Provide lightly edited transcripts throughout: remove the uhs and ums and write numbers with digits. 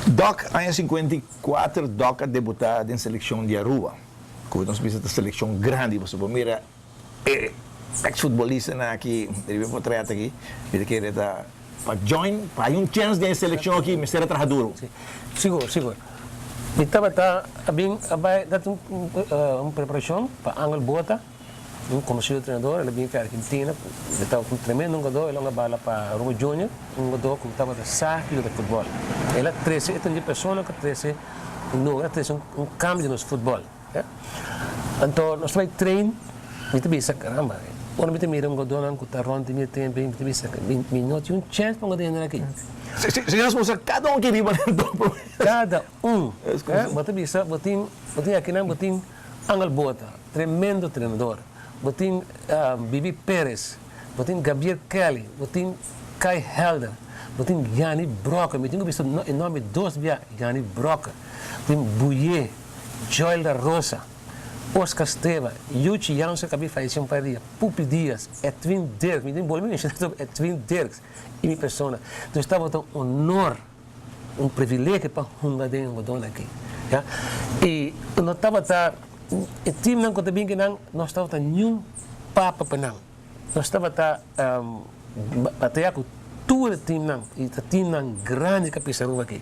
Doc, em 54, Doc a debutar na seleção de Aruba. Quando nós vimos a seleção grande, você pode mirar, ex-futebolista aqui, ele veio para aqui, ele quer para join, para um chance de seleção aqui, mas será trabalhador. Seguro. Estava bem, dando uma preparação para Angel Bota, um conhecido treinador, ele vinha para a Argentina, ele estava com um tremendo jogador, ele bala para Roma Júnior, um jogador que estava de saque de futebol. Ele trouxe, uma pessoa que trouxe um cambio no futebol. Então, nós vamos treinar, a gente pensa, caramba, quando a gente mira um jogador que está ronto, a gente pensa, não tinha um chance para um jogador aqui. Se nós mostrar cada um que vive dentro. Cada um. Você pensa, você aqui não, você Angel Bota, tremendo treinador. Você Bibi Pérez, você Gabriel Kelly, você Kai Helder, você Yanni Broca, eu tenho visto o nome dos via Yanni Broca, você Bouye, Joel da Rosa, Oscar Esteva, Yuchi Janssen, que faz um par de Pupi Dias, Edwin Dirk, me tem bom sobre Edwin Dirk e minha pessoa. Então estava um honor, um privilégio para um jogador aqui. E não estava o time não conta bem que não, nós estava nenhum papa para não. Nós estava até com todo o time não, e o time não grande que pensaram aqui.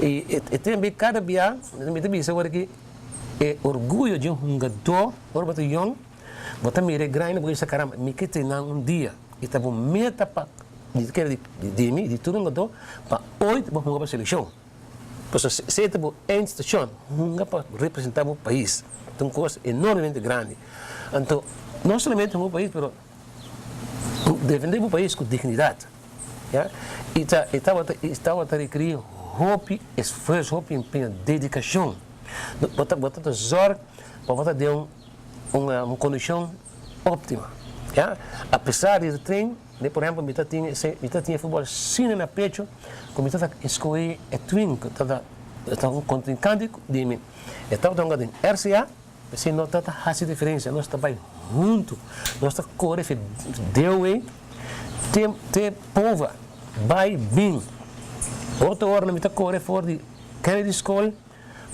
E também cada dia, me também agora aqui é orgulho de um jogador, agora você young, você mira grande porque essa caramba, me que tem um dia e estava meta para de mim, de todo jogador, para 8 vamos jogar para a seleção. Porque se você tem instituição, não para representar o país. É uma coisa enormemente grande. Então, não somente o país, mas defender o país com dignidade. E estava a requerer esforço, empenho, dedicação. Botar zorg para ter uma condição óptima. Apesar de treino, por exemplo, eu tinha futebol cine na pecho, como eu escolhi a twin, que estava um contrincante de mim. Eu estava jogando em RCA, assim não está fazendo diferença, nós estamos juntos, nós estamos correndo, deu aí, tem povo, vai bem. Outra hora, nós estamos correndo fora de Kennedy School,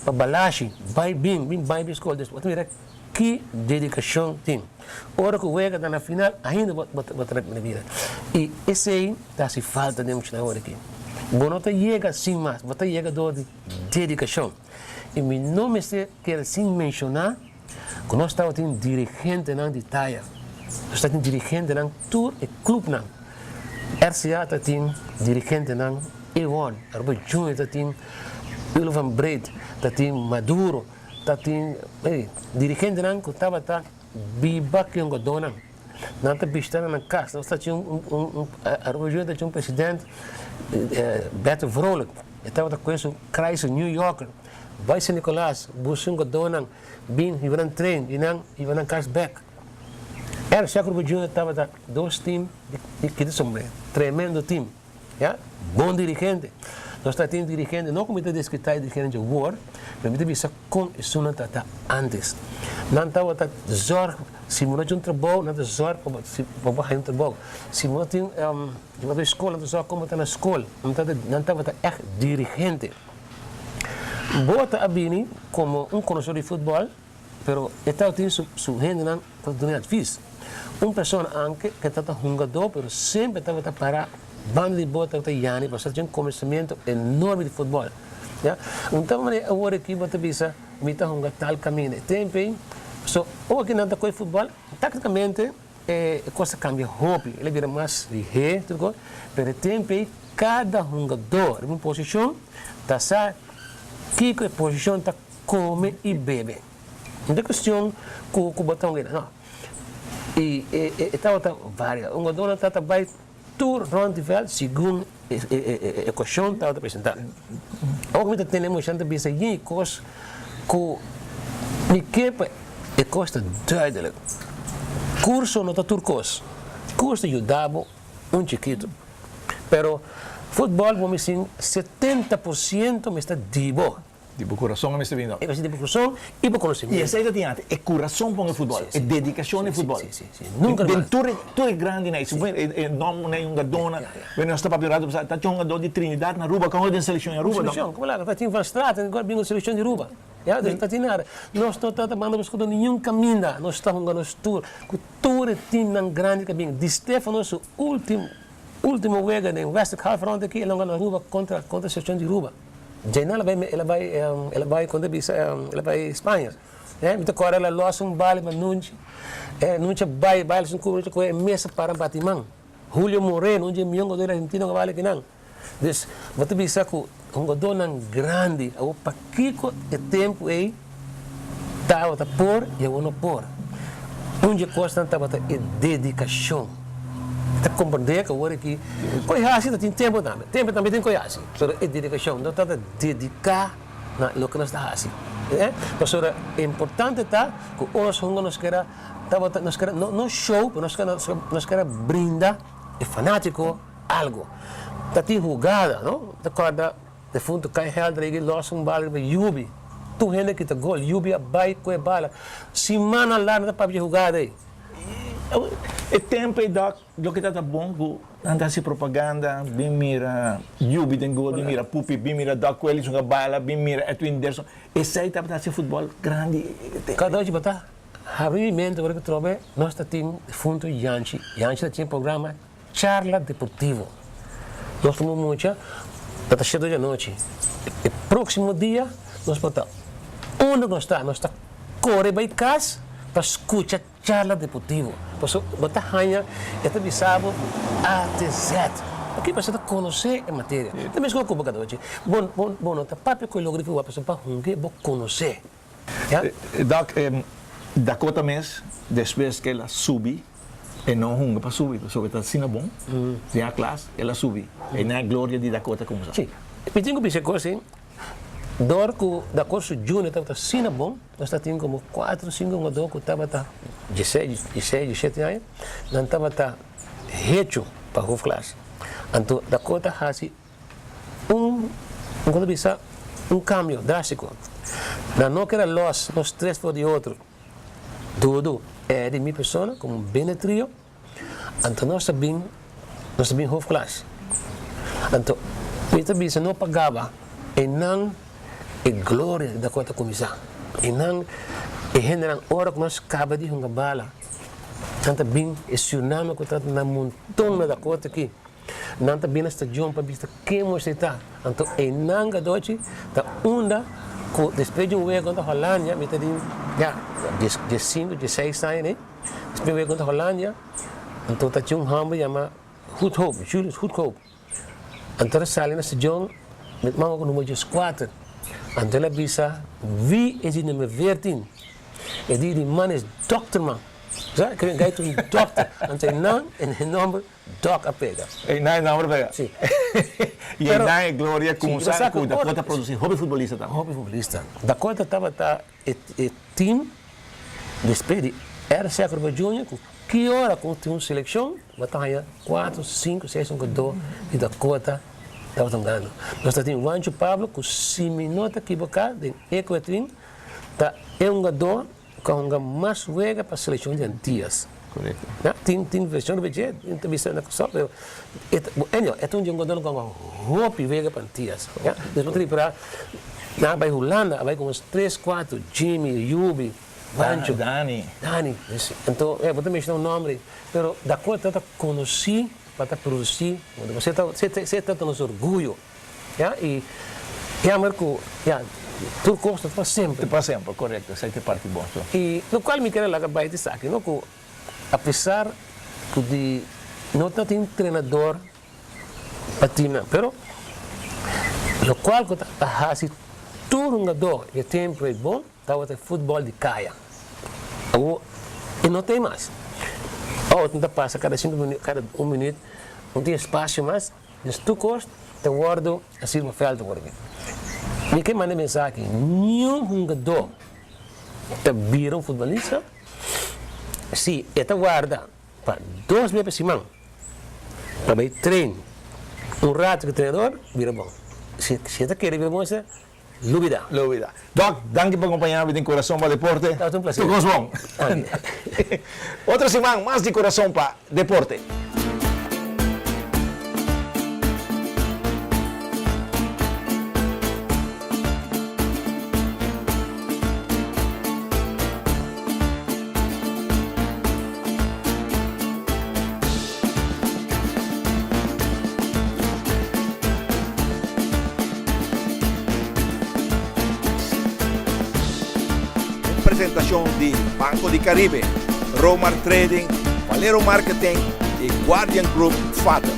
para Balashi, vai bem School, depois que dedicação tem. Ora que o Vega está na final, ainda vou na vida. E esse aí, está-se falta de na hora aqui. Bom, não chega assim mais, você chega de dedicação. E meu nome quer sem mencionar, que nós estamos tendo dirigente de Itaia, nós estamos tendo dirigente de Tour e Clube. RCA está tendo dirigente de Evon, Arbo Júnior está tendo Ilvan Breed, está tendo Maduro, está tendo dirigente que estava biba que dona não está bistando na casa nós tinha um presidente Beto Vrolijk estava com esse Chrysler New Yorker vai ser Nicolás buscando dona bem e van trein e van cashback era Sacro Júnior estava dois times que são tremendo time bom dirigente. Nós temos dirigente, não como está escrito dirigente de war, mas está visto com isso não está antes. Não está zorg, se não tem um trabalho, não está zorg para fazer um trabalho. Se não tem uma escola, não está zorg como está na escola. Não está echt dirigente. Bota a Bini como um conhecedor de futebol, mas está tendo sua gente na oportunidade fiz. Uma pessoa que está jogador, mas sempre está para banda de bota está Yanni, para fazer um conhecimento enorme de futebol. Então, agora aqui você pensa, me está jogando tal caminho. Tem ou aqui não está com futebol, tecnicamente a coisa cambia hobby, ele vira mais ligeiro, mas tem cada jogador em uma posição, está sabe que posição está come e bebe. Não é questão que o botão não. E estava várias, um jogador está vai tudo rondeveld segundo a questão está apresentada. Agora temos gente que pensa em coisas que me quepa e custa duidelijk. Curso não está turcos. Curso ajudava um chiquito. Pero futebol, vamos dizer, 70% me está divo. Tipo coração a Mr. Vindo. É você tipo coração e por conhecimento. E essa aí tinha é coração para o futebol, é dedicação ao futebol. Sim. Nunca mais. Tudo é grande, né? Se é nome, né? Um gadona, quando nós estamos papelado, está tinha um gadão de Trinidad na Aruba, com a seleção em Aruba. Seleção, como lá, está tinha Van Straat, agora vem a seleção de Aruba. Já, está tinha nada. Nós não estamos mandando escutar nenhum caminho, nós estamos jogando o tour, com todo o time não grande caminho. De Stefano, nosso último jogo em West Halfront aqui, ele jogou na Aruba contra a seleção de Aruba. Jaina ela vai quando ela vai Espanha. Então agora ela lança bala mas nunca vai sem cobrir com mesa para batimão. Julio Moreno, onde milhão de argentino que vale que não. Então, você bisa que dona grande, o paquico de tempo aí tá por e eu não por. Onde costa tá é dedicação. Tá compreender que agora aqui conhece tem tempo também tem conhece. Só é dedicação, não tá dedicar na lo que nós está assim. Mas é importante tá que nós nos quer não show, nós quer brindar é fanático algo. Tá tem jogada, não? Da corda de fundo cai Helder lost bala para Yubi. Tu gente que tá gol, Yubi vai com a bala. Semana lá não para jogada aí. É tempo aí da lo que está bom, anda se propaganda, bem mira, Yubi tem gol, bem mira Pupi, bem mira Doc Welly, joga bala, bem mira Edwin Derson. Esse aí tá para ser futebol grande. Cada hoje botar. Rapidamente agora que trobe, nós tá tem fundo Yanchi tinha programa Charla Deportivo. Nós tomamos muito, está cheio de noite. E próximo dia nós botamos onde nós está corre para casa para escutar Charla Deportivo. Posso botar ranha, esta bisabo A até Z. Aqui para você conhecer a matéria. Também escolhe o bocado hoje. Bom, nota papo com o logro que eu passo para hungar, vou conhecer. Dakota mês, depois que ela subi, e não hunga para subir, só que está assim bom, tem a classe, ela subi. E na glória de Dakota como sim. E tenho que dizer assim, dor que da curso júnior estava assim bom, nós tínhamos como 4, 5 jogadores que estava 16, 17 anos, não estava hecho para o classe. Então Dakota faz um cambio drástico. Não que era nós três por de outro. Tudo é de minha pessoa, como bem trio. Então nós também half class. Então, eu também não pagava e não é glória da conta comissão. E não é general hora que nós acaba de jogar bala. Então também é tsunami que trata na montão da conta aqui. Não também na estação para ver quem você está. Então é não que doce da onda depois de um jogo contra a Holândia, me tem já 15, 16 anos, né? Depois de um jogo contra a Holândia, então tinha um homem chamado Hoodhope, Julius Hoodhope. Então sali na estação, me manda com o número 4. Então ela visa, vi esse número 14. E diz, man é doctor, man. Já, que vem um doctor. Então não, é nome Doc a pega. E não é nome pega? Sim. E não é glória como sabe que Dakota produzir hobby futebolista também. Hobby futebolista. Dakota estava o time depois de era século júnior que hora com uma seleção batalha 4, 5, 6 jogadores e Dakota estava jogando. Nós tínhamos o Anjo Pablo com 6 minutos equivocado de Equatrim, é um jogador que joga mais joga para a seleção de Antillas. Correto. Tem versão do budget, entrevista na só, pero é um jogador com roupa e vega para Antillas. Depois para vai Holanda, vai com uns 3, 4, Jimmy, Yubi, Bancho, Dani. Então, vou também dar um nome, pero da coisa que eu conheci para produzir, você está nos orgulho, e Marco, tudo custa para sempre. Para sempre, correto, essa é a parte boa. E no qual me quero lá que vai te saque, não que apesar de não ter um treinador para time, pero no qual que assim todo jogador que tempo é bom, tá o futebol de caia. E não tem mais. Ou tenta passar cada 5 minutos, cada 1 minuto, não tem espaço mais, mas tu gosta, te guardo assim no feld agora. Me quer mandar mensagem, nenhum jogador te vira futebolista. Se esta guarda para 2 meses por semana, para ir treino, rato que treinador, vira bom. Se esta quer ver você, Lubida. Lubida. Doc, danke por acompañarme en Corazón para Deporte. Es un placer. Tu Cosmón. Otra semana más de Corazón para Deporte. Presentación de Banco de Caribe, Romar Trading, Valero Marketing y Guardian Group FATA.